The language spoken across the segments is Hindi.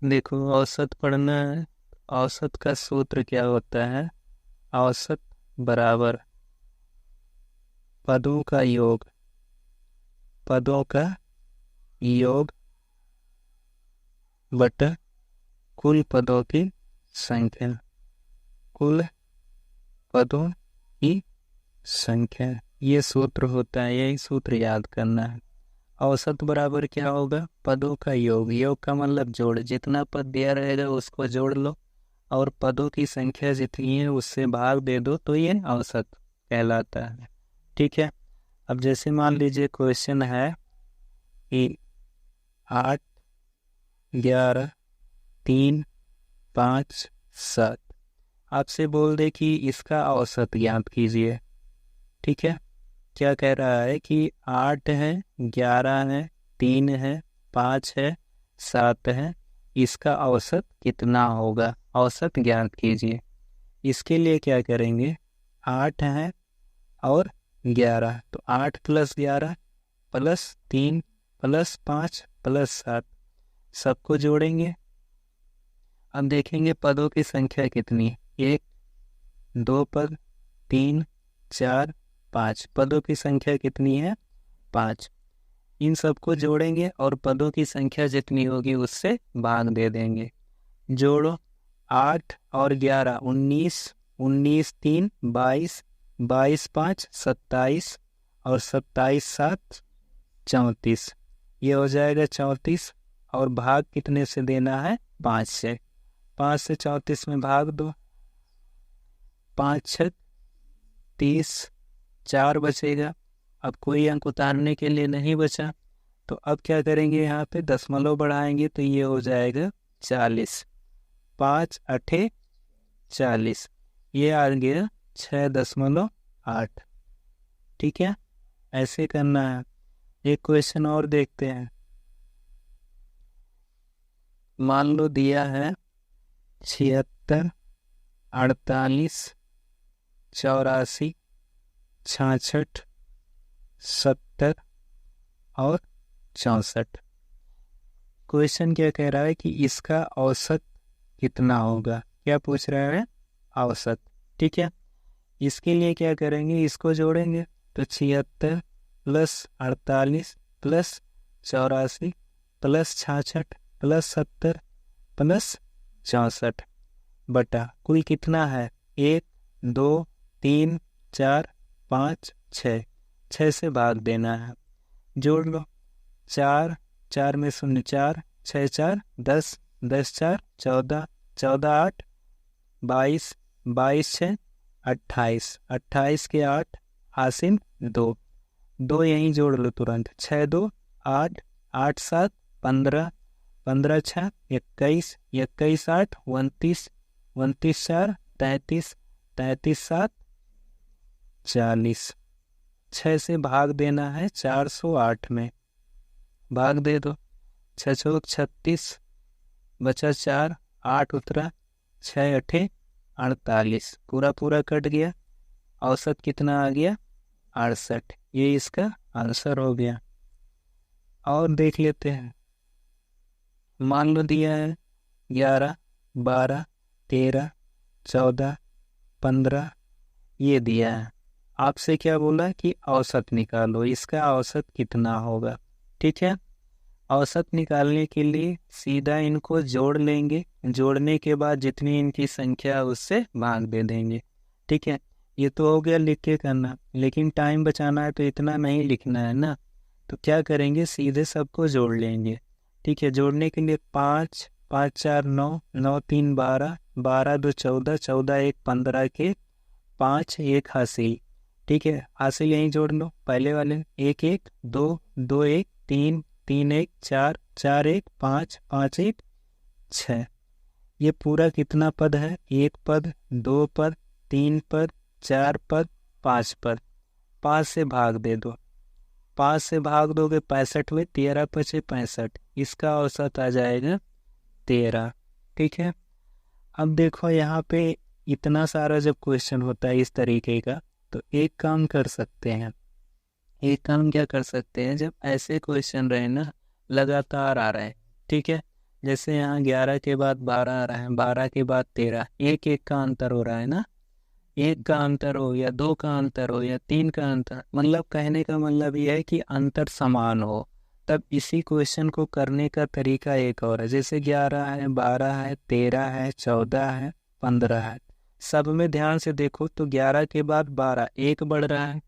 देखो, औसत पढ़ना है। औसत का सूत्र क्या होता है? औसत बराबर पदों का योग। पदों का योग बटा कुल पदों की संख्या। कुल पदों की संख्या, ये सूत्र होता है। यही सूत्र याद करना है। औसत बराबर क्या होगा? पदों का योग। योग का मतलब जोड़। जितना पद दिया रहेगा उसको जोड़ लो और पदों की संख्या जितनी है उससे भाग दे दो, तो ये औसत कहलाता है। ठीक है। अब जैसे मान लीजिए क्वेश्चन है कि 8, 11, 3, 5, 7 आपसे बोल दे कि इसका औसत ज्ञात कीजिए। ठीक है। क्या कह रहा है कि 8 है, 11 है, 3 है, 5 है, 7 है, इसका औसत कितना होगा? औसत ज्ञात कीजिए। इसके लिए क्या करेंगे? 8 है और 11, तो 8 प्लस 11 प्लस 3 प्लस 5 प्लस 7 सबको जोड़ेंगे। अब देखेंगे पदों की संख्या कितनी है। 1, 2 पद, 3, 4, 5 पदों की संख्या कितनी है? 5। इन सबको जोड़ेंगे और पदों की संख्या जितनी होगी उससे भाग दे देंगे। जोड़ो। 8 और 11 19, 19 3 22, 22 5 27 और 27 7 34। ये हो जाएगा 34। और भाग कितने से देना है? 5 से। 5 से 34 में भाग दो। 5 6 30, 4 बचेगा। अब कोई अंक उतारने के लिए नहीं बचा, तो अब क्या करेंगे? यहाँ पे दशमलव बढ़ाएंगे तो ये हो जाएगा 40। 5 8 40, ये आ गया 6.8। ठीक है। ऐसे करना है। एक क्वेश्चन और देखते हैं। मान लो दिया है 76, 48, 84, 66, 70 और 64। क्वेश्चन क्या कह रहा है कि इसका औसत कितना होगा? क्या पूछ रहा है? औसत। ठीक है। इसके लिए क्या करेंगे? इसको जोड़ेंगे। तो 76 plus 48 plus 84 plus 66 plus 70 plus 64 बटा कुल कितना है? 1, 2, 3, 4, 5, 6। 6 से भाग देना है। जोड़ लो। 4, 4 में 0 4, 6 4 10, 10 4 14, 14 8 22, 22 6 28, 28 के 8 आसिन 2, 2 यहीं जोड़ लो तुरंत। 6 2 8, 8 7 15, 15 6 21, 21 8 29, 29 4 33, 33 7 40। 6 से भाग देना है 408 में। भाग दे दो। 6 चौक 36, बचा 4, 8 उतरा, 6 अठे 48, पूरा पूरा कट गया। औसत कितना आ गया? 68। ये इसका आंसर हो गया। और देख लेते हैं। मान लो दिया है 11, 12, 13, 14, 15, ये दिया है। आपसे क्या बोला कि औसत निकालो, इसका औसत कितना होगा? ठीक है। औसत निकालने के लिए सीधा इनको जोड़ लेंगे। जोड़ने के बाद जितनी इनकी संख्या है उससे भाग दे देंगे। ठीक है। ये तो हो गया लिख के करना, लेकिन टाइम बचाना है तो इतना नहीं लिखना है ना। तो क्या करेंगे? सीधे सबको जोड़ लेंगे। ठीक है। जोड़ने के लिए 5, 5 4 9, 9 3 12, 12 2 14, 14 1 15 के 5 1 हासिल। ठीक है। हासिल यहीं जोड़ लो पहले वाले। 1 1 2, 2 1 3, 3 1 4, 4 1 5, 5 1 6। ये पूरा कितना पद है? 1 पद, 2 पद, 3 पद, 4 पद, 5 पद। 5 से भाग दे दो। 5 से भाग दोगे 65 में, 13 पचे 65, इसका औसत आ जाएगा 13। ठीक है। अब देखो यहाँ पे इतना सारा जब क्वेश्चन होता है इस तरीके का, तो एक काम कर सकते हैं। एक काम क्या कर सकते हैं? जब ऐसे क्वेश्चन रहे ना, लगातार आ रहे हैं, ठीक है, जैसे यहाँ 11 के बाद 12 आ रहा है, 12 के बाद 13, एक एक का अंतर हो रहा है ना, एक का अंतर हो या दो का अंतर हो या तीन का अंतर, मतलब कहने का मतलब यह है कि अंतर समान हो। तब इसी क्वेश्चन को करने का तरीका एक और है, जैसे 11 है, 12 है, 13 है, 14 है, 15 है, सब में ध्यान से देखो तो 11 के बाद 12 एक बढ़ रहा है,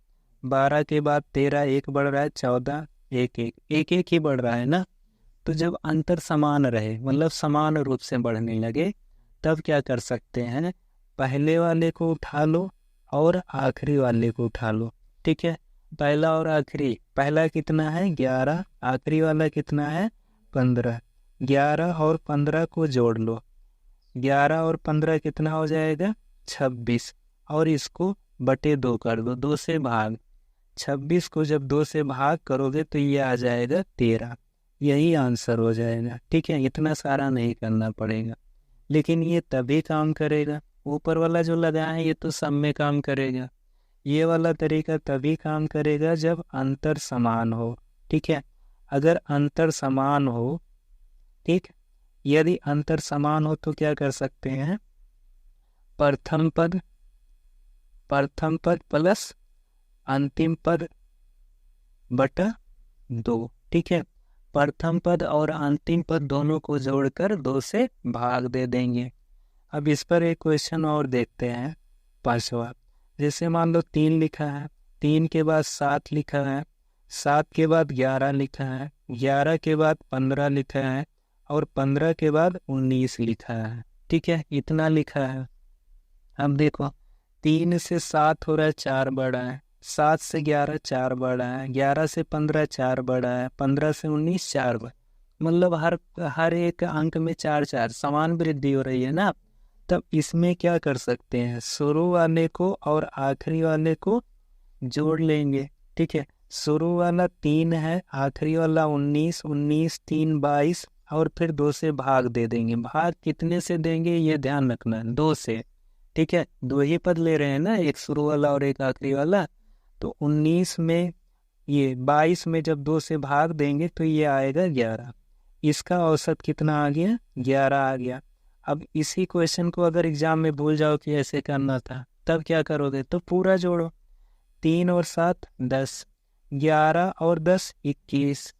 12 के बाद 13 एक बढ़ रहा है, 14 एक एक एक एक ही बढ़ रहा है ना। तो जब अंतर समान रहे, मतलब समान रूप से बढ़ने लगे, तब क्या कर सकते हैं, पहले वाले को उठा लो और आखिरी वाले को उठा लो। ठीक है, पहला और आखिरी, पहला कितना है 11, आखिरी वाला कितना है 15, 11 और 15 को जोड़ लो, 11 और 15 कितना हो जाएगा 26, और इसको बटे 2 कर दो, 2 से भाग, 26 को जब 2 से भाग करोगे तो ये आ जाएगा 13, यही आंसर हो जाएगा। ठीक है, इतना सारा नहीं करना पड़ेगा, लेकिन ये तभी काम करेगा, ऊपर वाला जो लगा है ये तो सब में काम करेगा, ये वाला तरीका तभी काम करेगा जब अंतर समान हो। ठीक है, अगर अंतर समान हो, ठीक, यदि अंतर समान हो तो क्या कर सकते हैं, प्रथम पद प्लस अंतिम पद बटा 2। ठीक है, प्रथम पद और अंतिम पद दोनों को जोड़कर 2 से भाग दे देंगे। अब इस पर एक क्वेश्चन और देखते हैं, 5वां। जैसे मान लो 3 लिखा है, 3 के बाद 7 लिखा है, 7 के बाद 11 लिखा है, 11 के बाद 15 लिखा है, और 15 के बाद 19 लिखा है। ठीक है, इतना लिखा है। अब देखो 3 से 7 हो रहा है 4 बड़ा है, 7 से 11 4 बड़ा है, 11 से 15 4 बड़ा है, 15 से 19 4 बड़ा, मतलब हर एक अंक में 4 4 समान वृद्धि हो रही है ना। तब इसमें क्या कर सकते हैं, शुरू वाले को और आखिरी वाले को जोड़ लेंगे। ठीक है, शुरू वाला 3 है, आखिरी वाला 19, 19 3 22, और फिर 2 से भाग दे देंगे। भाग कितने से देंगे ये ध्यान रखना है, 2 से। ठीक है, 2 ही पद ले रहे हैं ना, एक शुरू वाला और एक आखिरी वाला, तो 19 में ये 22 में जब 2 से भाग देंगे तो ये आएगा 11, इसका औसत कितना आ गया 11 आ गया। अब इसी क्वेश्चन को अगर एग्जाम में भूल जाओ कि ऐसे करना था, तब क्या करोगे, तो पूरा जोड़ो, 3 और 7 10, 11 और 10 21,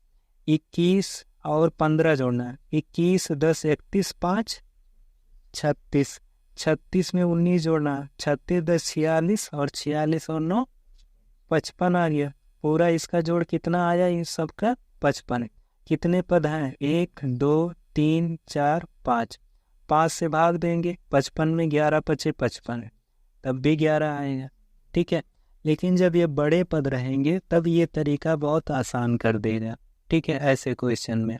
21 और 15 जोड़ना है, 21 10 31 5 36, 36 में 19 जोड़ना है, 36 10 46, और 46 और 9 55 आ गया। पूरा इसका जोड़ कितना आया इन सब का 55। कितने पद हैं 1 2 3 4 5, 5 से भाग देंगे, 55 में 11 पचे 55, तब भी 11 आएगा। ठीक है, लेकिन जब ये बड़े पद रहेंगे तब ये तरीका बहुत आसान कर देगा। ठीक है, ऐसे क्वेश्चन में।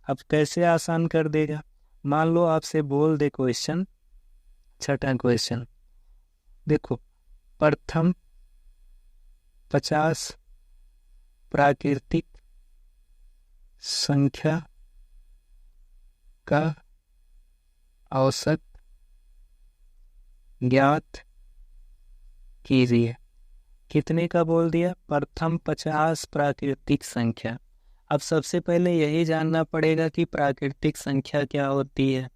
अब कैसे आसान कर देगा, मान लो आपसे बोल दे क्वेश्चन, 6वां क्वेश्चन देखो, प्रथम 50 प्राकृतिक संख्या का औसत ज्ञात कीजिए। कितने का बोल दिया, प्रथम 50 प्राकृतिक संख्या। अब सबसे पहले यही जानना पड़ेगा कि प्राकृतिक संख्या क्या होती है।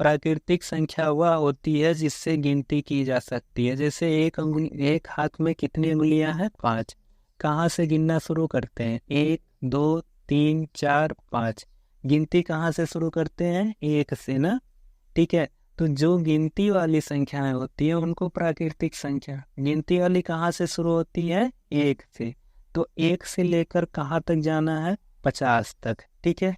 प्राकृतिक संख्या वह होती है जिससे गिनती की जा सकती है। जैसे एक हाथ में कितनी उंगलियां हैं 5, कहाँ से गिनना शुरू करते हैं 1 2 3 4 5, गिनती कहाँ से शुरू करते हैं 1 से ना। ठीक है, तो जो गिनती वाली संख्याएं होती है उनको प्राकृतिक संख्या, गिनती वाली कहाँ से शुरू होती है 1 से, तो 1 से लेकर कहाँ तक जाना है 50 तक। ठीक है,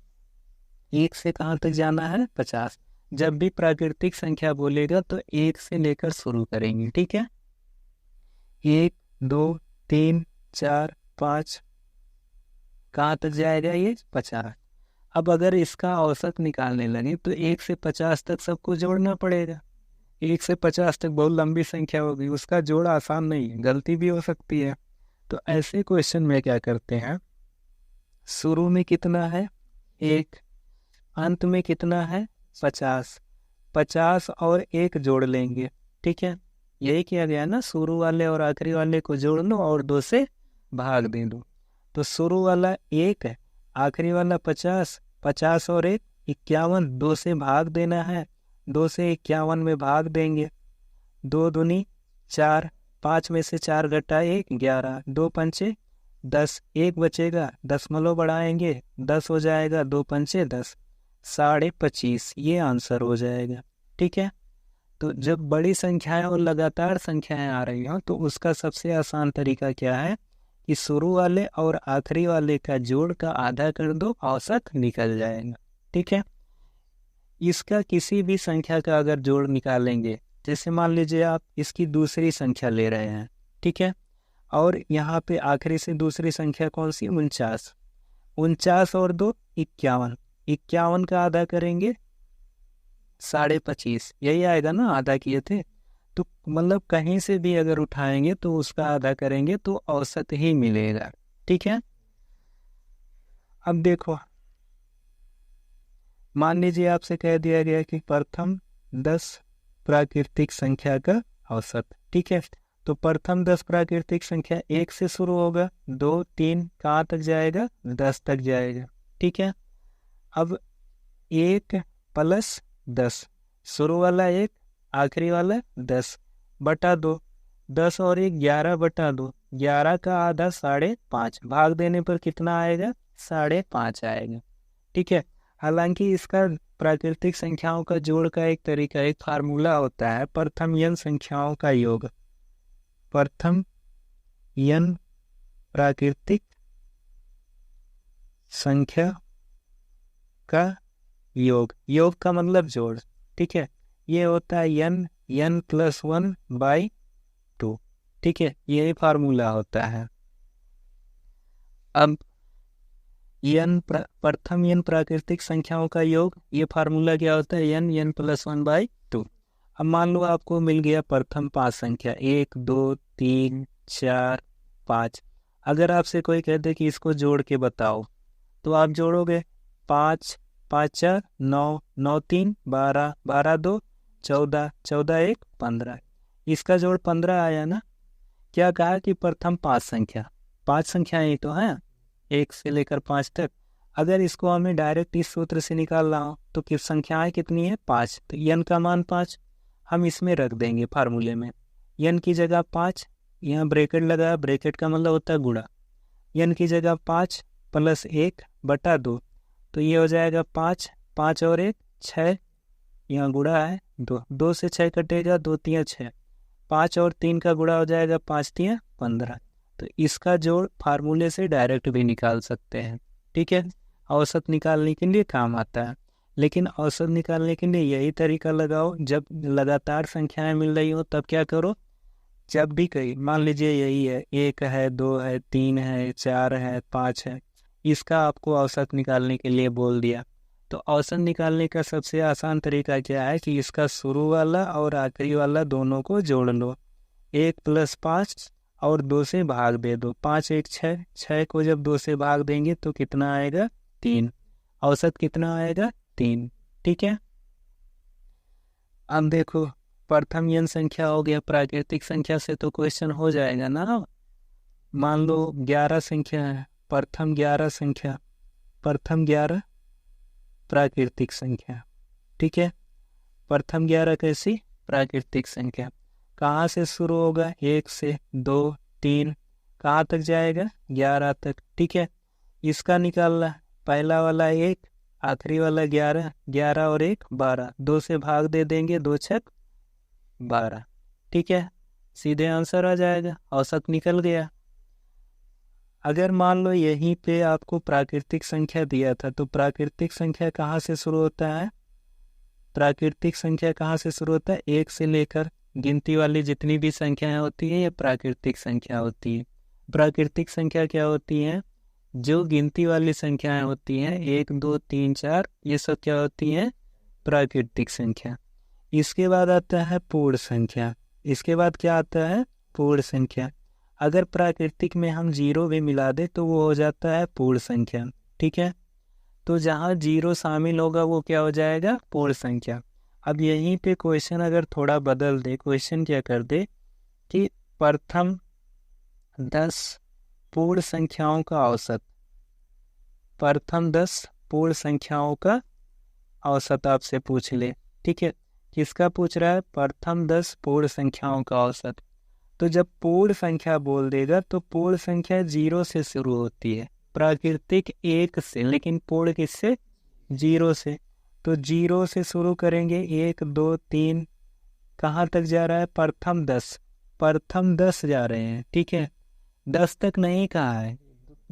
1 से कहाँ तक जाना है 50। जब भी प्राकृतिक संख्या बोलेगा तो 1 से लेकर शुरू करेंगे। ठीक है, 1 2 3 4 5, कहाँ तक जाएगा ये 50। अब अगर इसका औसत निकालने लगे तो 1 से 50 तक सबको जोड़ना पड़ेगा। 1 से 50 तक बहुत लंबी संख्या होगी, उसका जोड़ आसान नहीं है, गलती भी हो सकती है। तो ऐसे क्वेश्चन में क्या करते हैं, शुरू में कितना है 1, अंत में कितना है 50, 50 और 1 जोड़ लेंगे। ठीक है, यही किया गया ना, शुरू वाले और आखिरी वाले को जोड़ लो और 2 से भाग दे दो। तो शुरू वाला 1 है, आखिरी वाला 50, 50 और 1 51, 2 से भाग देना है, 2 से 51 में भाग देंगे, 2 दूनी 4, 5 में से 4 घटा 1, 11, 2 पंचे 10, 1 बचेगा, दशमलव बढ़ाएंगे 10 हो जाएगा, 2 पंचे 10, 25.5, ये आंसर हो जाएगा। ठीक है, तो जब बड़ी संख्याएं और लगातार संख्याएं आ रही हो तो उसका सबसे आसान तरीका क्या है कि शुरू वाले और आखिरी वाले का जोड़ का आधा कर दो, औसत निकल जाएगा। ठीक है, इसका किसी भी संख्या का अगर जोड़ निकालेंगे, जैसे मान लीजिए आप इसकी दूसरी संख्या ले रहे हैं, ठीक है, और यहाँ पे आखिरी से दूसरी संख्या कौन सी, 49, 49 और 2 51, 51 का आधा करेंगे 25.5, यही आएगा ना, आधा किए थे, तो मतलब कहीं से भी अगर उठाएंगे तो उसका आधा करेंगे तो औसत ही मिलेगा। ठीक है, अब देखो, मान लीजिए आपसे कह दिया गया कि प्रथम 10 प्राकृतिक संख्या का औसत। ठीक है, तो प्रथम 10 प्राकृतिक संख्या 1 से शुरू होगा, 2 3 कहाँ तक जाएगा, 10 तक जाएगा। ठीक है, अब 1 प्लस 10, शुरू वाला 1, आखिरी वाला 10 बटा 2, 10 और 1 11 बटा 2, 11 का आधा 5.5, भाग देने पर कितना आएगा, 5.5 आएगा। ठीक है, हालांकि इसका प्राकृतिक संख्याओं का जोड़ का एक तरीका, एक फार्मूला होता है, प्रथम n संख्याओं का योग, प्रथम n प्राकृतिक संख्या का योग, योग का मतलब जोड़। ठीक है, ये होता है n प्लस 1/2। ठीक है, यही फार्मूला होता है। अब प्रथम n प्राकृतिक संख्याओं का योग, ये फार्मूला क्या होता है, n प्लस 1/2। अब मान लो आपको मिल गया प्रथम 5 संख्या, 1 2 3 4 5। अगर आपसे कोई कह दे कि इसको जोड़ के बताओ, तो आप जोड़ोगे 5 5 4 9 9 3 12 12 2 14 14 1 15, इसका जोड़ 15 आया ना। क्या कहा कि प्रथम 5 संख्या, 5 संख्याएं तो हैं 1 से लेकर 5 तक। अगर इसको हमें डायरेक्ट इस सूत्र से निकालना हो तो किस संख्याएं कितनी है, 5, तो n का मान 5 हम इसमें रख देंगे फार्मूले में, n की जगह 5, यहाँ ब्रैकेट लगा, ब्रैकेट का मतलब होता है गुणा, n की जगह 5 प्लस 1 बटा 2, तो ये हो जाएगा 5, 5 और 1 6, यहाँ गुणा है 2, 2 से 6 कटेगा, 2 3 6, 5 और 3 का गुणा हो जाएगा, 5 3 15। तो इसका जोड़ फार्मूले से डायरेक्ट भी निकाल सकते हैं। ठीक है, औसत निकालने के लिए काम आता है, लेकिन औसत निकालने के लिए यही तरीका लगाओ, जब लगातार संख्याएं मिल रही हो तब क्या करो, जब भी कहीं मान लीजिए यही है, 1 है 2 है 3 है 4 है 5 है, इसका आपको औसत निकालने के लिए बोल दिया, तो औसत निकालने का सबसे आसान तरीका क्या है कि इसका शुरू वाला और आखिरी वाला दोनों को जोड़ लो, 1 प्लस 5 और 2 से भाग दे दो, 5 1 6, 6 को जब 2 से भाग देंगे तो कितना आएगा, 3, औसत कितना आएगा, 3। ठीक है, अब देखो प्रथम n संख्या हो गया, प्राकृतिक संख्या से तो क्वेश्चन हो जाएगा ना। मान लो 11 संख्या है, प्रथम 11 संख्या, प्रथम 11 प्राकृतिक संख्या। ठीक है, प्रथम 11 कैसी, प्राकृतिक संख्या, कहाँ से शुरू होगा, 1 से 2 3, कहाँ तक जाएगा, 11 तक। ठीक है, इसका निकालना, पहला वाला 1, आखिरी वाला 11, 11 और 1 12, 2 से भाग दे देंगे, 2 6 12। ठीक है, सीधे आंसर आ जाएगा, औसत निकल गया। अगर मान लो यहीं पे आपको प्राकृतिक संख्या दिया था, तो प्राकृतिक संख्या कहाँ से शुरू होता है, प्राकृतिक संख्या कहाँ से शुरू होता है, 1 से लेकर गिनती वाली जितनी भी संख्याएं होती है ये प्राकृतिक संख्या होती है। प्राकृतिक संख्या क्या होती है, जो गिनती वाली संख्याएं होती हैं 1 2 3 4, ये सब क्या होती हैं, प्राकृतिक संख्या। इसके बाद आता है पूर्ण संख्या, इसके बाद क्या आता है, पूर्ण संख्या। अगर प्राकृतिक में हम 0 भी मिला दे तो वो हो जाता है पूर्ण संख्या। ठीक है, तो जहाँ 0 शामिल होगा वो क्या हो जाएगा, पूर्ण संख्या। अब यहीं पे क्वेश्चन अगर थोड़ा बदल दे, क्वेश्चन क्या कर दे कि प्रथम 10 पूर्ण संख्याओं का औसत, प्रथम 10 पूर्ण संख्याओं का औसत आपसे पूछ ले, ठीक है। किसका पूछ रहा है? प्रथम 10 पूर्ण संख्याओं का औसत। तो जब पूर्ण संख्या बोल देगा तो पूर्ण संख्या 0 से शुरू होती है, प्राकृतिक 1 से, लेकिन पूर्ण किससे? 0 से। तो 0 से शुरू करेंगे, 1 2 3, कहाँ तक जा रहा है? प्रथम 10, प्रथम 10 जा रहे हैं, ठीक है। 10 तक नहीं कहा है,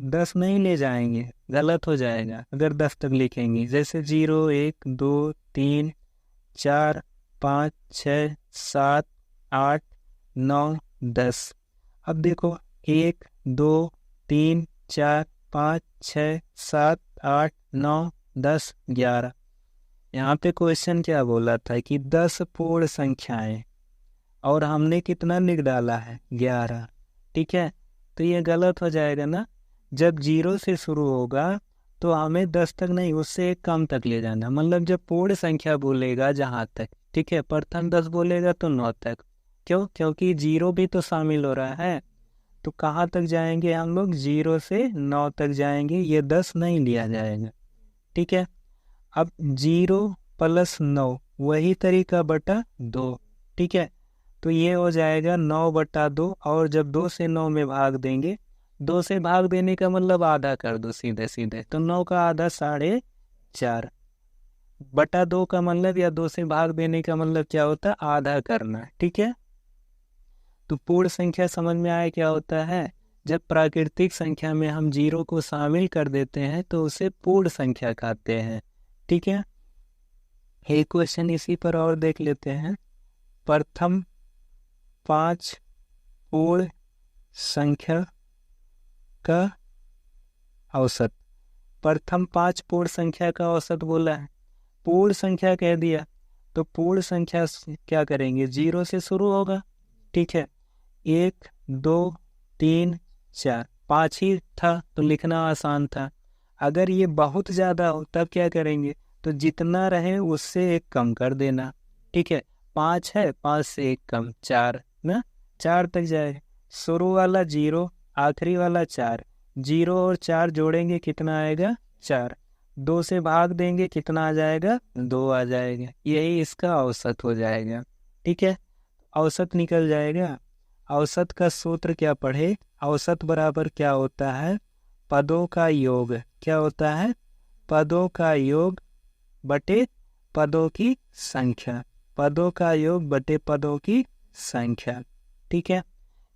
10 नहीं ले जाएंगे, गलत हो जाएगा अगर 10 तक लिखेंगे। जैसे 0 1 2 3 4 5 6 7 8 9 10। अब देखो 1 2 3 4 5 6 7 8 9 10 11। यहाँ पे क्वेश्चन क्या बोला था कि 10 पूर्ण संख्याएं, और हमने कितना लिख डाला है? 11, ठीक है। तो ये गलत हो जाएगा ना। जब 0 से शुरू होगा तो हमें 10 तक नहीं, उससे एक कम तक ले जाना। मतलब जब पूर्ण संख्या बोलेगा जहाँ तक, ठीक है, प्रथम 10 बोलेगा तो 9 तक। क्यों? क्योंकि 0 भी तो शामिल हो रहा है। तो कहाँ तक जाएंगे हम लोग? 0 से 9 तक जाएंगे, ये 10 नहीं लिया जाएगा, ठीक है। अब 0 + 9 वही तरीका बटा 2, ठीक है। तो ये हो जाएगा 9/2, और जब 2 से 9 में भाग देंगे, 2 से भाग देने का मतलब आधा कर दो सीधे सीधे, तो 9 का आधा 4.5 बटा 2 का मतलब, या 2 से भाग देने का मतलब क्या होता है? आधा करना, ठीक है। तो पूर्ण संख्या समझ में आया क्या होता है? जब प्राकृतिक संख्या में हम 0 को शामिल कर देते हैं तो उसे पूर्ण संख्या कहते हैं, ठीक है। एक क्वेश्चन इसी पर और देख लेते हैं। प्रथम 5 पूर्ण संख्या का औसत। प्रथम 5 पूर्ण संख्या का औसत बोला है, पूर्ण संख्या कह दिया, तो पूर्ण संख्या क्या करेंगे? 0 से शुरू होगा, ठीक है। 1 2 3 4, 5 ही था तो लिखना आसान था। अगर ये बहुत ज़्यादा हो तब क्या करेंगे? तो जितना रहे उससे एक कम कर देना, ठीक है। 5 है, 5 से एक कम 4 ना, 4 तक जाए। शुरू वाला 0, आखिरी वाला 4, 0 और 4 जोड़ेंगे कितना आएगा? 4। 2 से भाग देंगे कितना आ जाएगा? 2 आ जाएगा। यही इसका औसत हो जाएगा, ठीक है। औसत निकल जाएगा। औसत का सूत्र क्या पढ़े? औसत बराबर क्या होता है? पदों का योग। क्या होता है? पदों का योग बटे पदों की संख्या। पदों का योग बटे पदों की संख्या, ठीक है।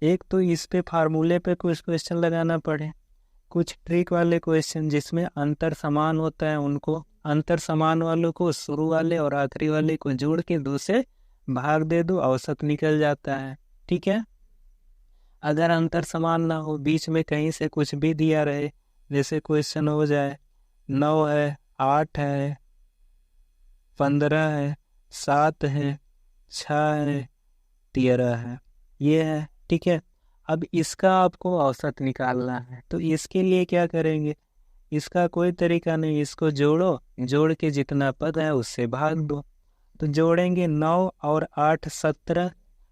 एक तो इस पे फार्मूले पे कुछ क्वेश्चन लगाना पड़े, कुछ ट्रिक वाले क्वेश्चन जिसमें अंतर समान होता है, उनको अंतर समान वालों को शुरू वाले और आखिरी वाले को जोड़ के 2 से भाग दे दो, औसत निकल जाता है, ठीक है। अगर अंतर समान ना हो, बीच में कहीं से कुछ भी दिया रहे, जैसे क्वेश्चन हो जाए 9 है, 8 है, 15 है, 7 है, 6 है, 13 है, ये है, ठीक है। अब इसका आपको औसत निकालना है, तो इसके लिए क्या करेंगे? इसका कोई तरीका नहीं, इसको जोड़ो, जोड़ के जितना पद है उससे भाग दो। तो जोड़ेंगे 9 और 8 17,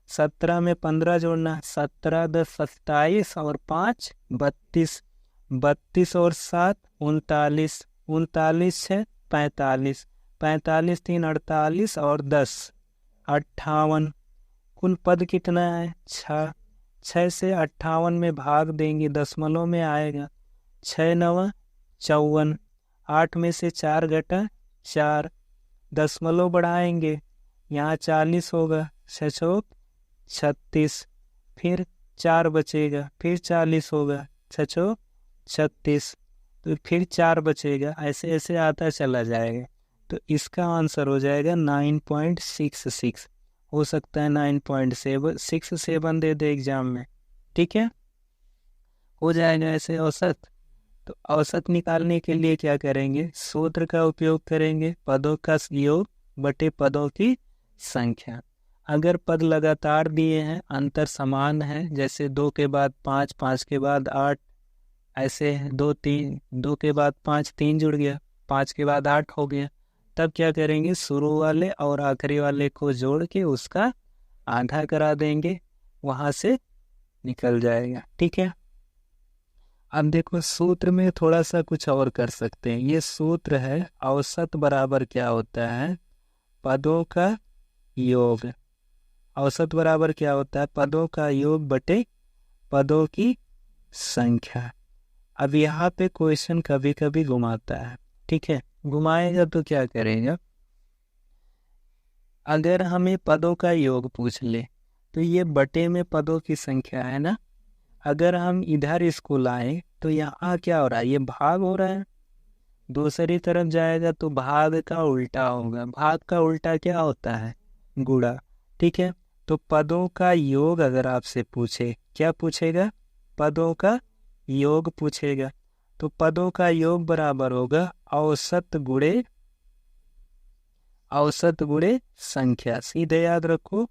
17 में 15 जोड़ना, 17 10 27 और 5 32, 32 और 7 39, 39 6 45, 45 3 48 और 10 58। कुल पद कितना है? 6। 6 से 58 में भाग देंगे, दशमलव में आएगा, 6 9 54, 8 में से 4 घटा 4, दशमलव बढ़ाएंगे, यहाँ 40 होगा, 6 36, फिर 4 बचेगा, फिर 40 होगा, 6 36, तो फिर 4 बचेगा, ऐसे ऐसे आता चला जाएगा। तो इसका आंसर हो जाएगा 9.66। हो सकता है 9.67 दे दे एग्जाम में, ठीक है। हो जाएगा ऐसे औसत। तो औसत निकालने के लिए क्या करेंगे? सूत्र का उपयोग करेंगे, पदों का योग बटे पदों की संख्या। अगर पद लगातार दिए हैं, अंतर समान है, जैसे 2 के बाद 5, 5 के बाद 8, ऐसे 2 3, 2 के बाद 5 3 जुड़ गया, 5 के बाद 8 हो गया, तब क्या करेंगे? शुरू वाले और आखिरी वाले को जोड़ के उसका आधा करा देंगे, वहां से निकल जाएगा, ठीक है। अब देखो सूत्र में थोड़ा सा कुछ और कर सकते हैं। ये सूत्र है औसत बराबर क्या होता है, पदों का योग। औसत बराबर क्या होता है, पदों का योग बटे पदों की संख्या। अब यहाँ पे क्वेश्चन कभी कभी घुमाता है, ठीक है। घुमाएगा तो क्या करेगा, अगर हमें पदों का योग पूछ ले तो ये बटे में पदों की संख्या है ना। अगर हम इधर इसको लाएं तो यहाँ क्या हो रहा है, ये भाग हो रहा है। दूसरी तरफ जाएगा तो भाग का उल्टा होगा। भाग का उल्टा क्या होता है, गुणा, ठीक है। तो पदों का योग अगर आपसे पूछे, क्या पूछेगा, पदों का योग पूछेगा। तो पदों का योग बराबर होगा औसत गुणे संख्या। सीधे याद रखो,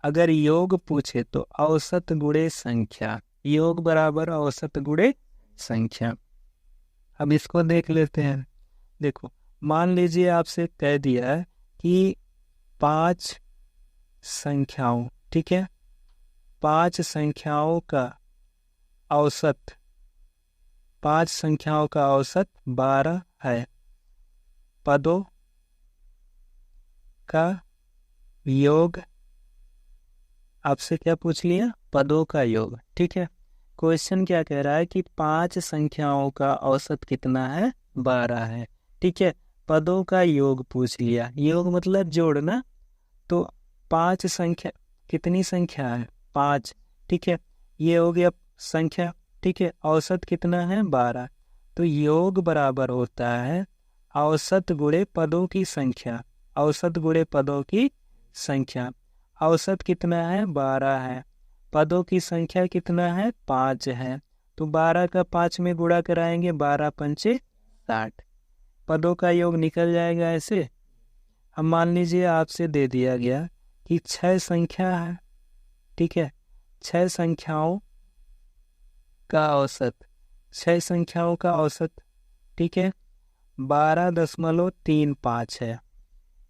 अगर योग पूछे तो औसत गुणे संख्या, योग बराबर औसत गुणे संख्या। अब इसको देख लेते हैं। देखो मान लीजिए आपसे कह दिया है कि 5 संख्याओं, ठीक है, 5 संख्याओं का औसत, 5 संख्याओं का औसत 12 है। पदों का योग, आपसे क्या पूछ लिया, पदों का योग, ठीक है। क्वेश्चन क्या कह रहा है कि 5 संख्याओं का औसत कितना है, 12 है, ठीक है। पदों का योग पूछ लिया, योग मतलब जोड़ना। तो 5 संख्या, कितनी संख्या है, 5, ठीक है। ये हो गया संख्या, ठीक है। औसत कितना है, 12। तो योग बराबर होता है औसत गुणे पदों की संख्या, औसत गुणे पदों की संख्या। औसत कितना है, 12 है। पदों की संख्या कितना है, 5 है। तो 12 का 5 में गुणा कराएंगे, 12 पंचे 60। पदों का योग निकल जाएगा ऐसे। अब मान लीजिए आपसे दे दिया गया कि 6 संख्या है, ठीक है। 6 संख्याओं का औसत, 6 संख्याओं का औसत, ठीक है, 12.35 है।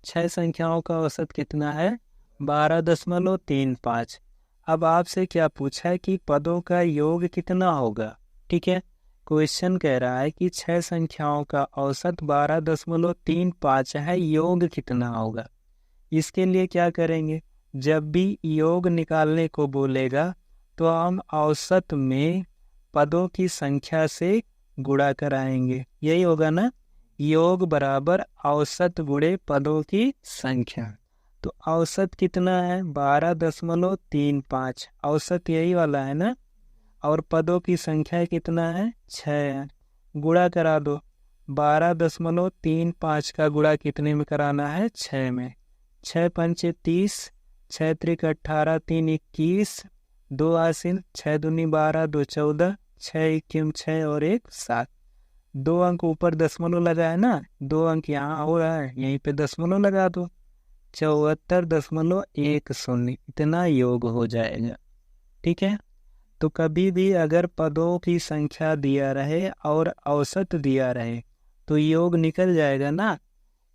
6 संख्याओं का औसत कितना है, 12.35। अब आपसे क्या पूछा है कि पदों का योग कितना होगा, ठीक है। क्वेश्चन कह रहा है कि 6 संख्याओं का औसत 12.35 है, योग कितना होगा। इसके लिए क्या करेंगे, जब भी योग निकालने को बोलेगा तो हम औसत में पदों की संख्या से गुणा कराएंगे, यही होगा ना। योग बराबर औसत गुणे पदों की संख्या। तो औसत कितना है, 12.35, औसत यही वाला है ना। और पदों की संख्या कितना है, 6 है। गुणा करा दो, 12.35 का गुणा कितने में कराना है, 6 में। 6 पंचे 30, 6 त्रिक 18, 3 21, 2 आसिन, 6 दूनी 12, 2 14, 6 इक्कीम 6 और 1 7। 2 अंक ऊपर दशमलव लगा है ना, 2 अंक यहाँ हो रहा है, यहीं पे दशमलव लगा दो, 74.10, इतना योग हो जाएगा, ठीक है। तो कभी भी अगर पदों की संख्या दिया रहे और औसत दिया रहे तो योग निकल जाएगा ना।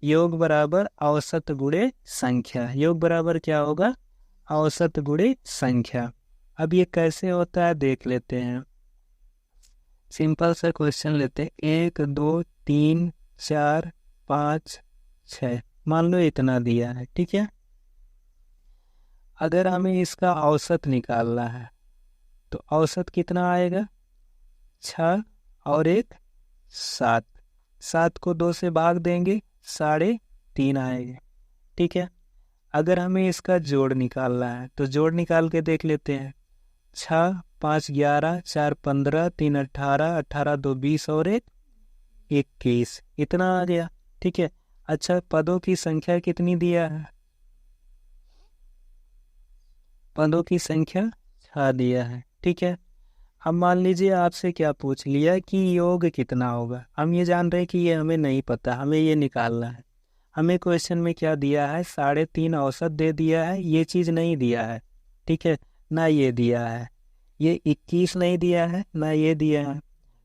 योग बराबर औसत गुणे संख्या, योग बराबर क्या होगा, औसत गुणे संख्या। अब ये कैसे होता है देख लेते हैं। सिंपल सा क्वेश्चन लेते हैं, 1 2 3 4 5 6, मान लो इतना दिया है, ठीक है। अगर हमें इसका औसत निकालना है तो औसत कितना आएगा, 6 और 1 7। 7 को 2 से भाग देंगे, 3.5 आएगा, ठीक है। अगर हमें इसका जोड़ निकालना है तो जोड़ निकाल के देख लेते हैं। 6 5 11, 4 15, 3 18, 18 2 20 और 1 21, इतना आ गया, ठीक है। अच्छा पदों की संख्या कितनी दिया है, पदों की संख्या 6 दिया है, ठीक है। अब मान लीजिए आपसे क्या पूछ लिया कि योग कितना होगा। हम ये जान रहे हैं कि ये हमें नहीं पता, हमें ये निकालना है। हमें क्वेश्चन में क्या दिया है, 3.5 औसत दे दिया है, ये चीज़ नहीं दिया है, ठीक है ना। ये दिया है, ये 21 नहीं दिया है ना, ये दिया है,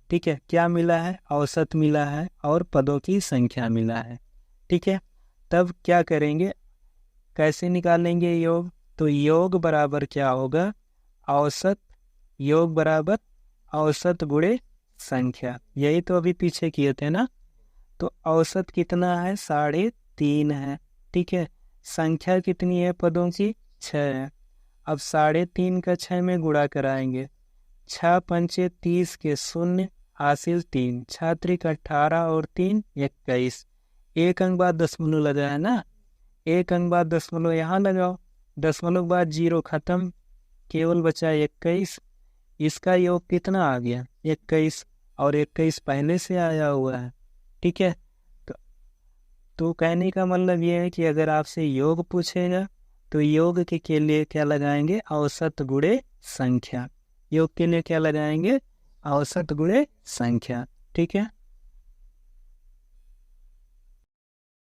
ठीक है। क्या मिला है, औसत मिला है और पदों की संख्या मिला है, ठीक है। तब क्या करेंगे, कैसे निकालेंगे योग। तो योग बराबर क्या होगा, औसत, योग बराबर औसत गुणे संख्या। यही तो अभी पीछे किए थे ना। तो औसत कितना है? 3.5 है। ठीक है। संख्या कितनी है पदों की? 6 है। अब 3.5 का 6 में गुणा कराएंगे। 6 पंचे 30 के शून्य, हासिल 3, 6 त्रिक 18 और 3 21। एक अंक बाद दशमलव लगा है ना, एक अंक बाद दशमलव यहाँ लगाओ, दशमलव बाद 0 खत्म, केवल बचा 21। इसका योग कितना आ गया? 21, और 21 पहले से आया हुआ है। ठीक है। तो, तो कहने का मतलब ये है कि अगर आपसे योग पूछेगा तो योग के लिए क्या लगाएंगे? औसत गुणे संख्या। योग के लिए क्या लगाएंगे? औसत गुणे संख्या। ठीक है।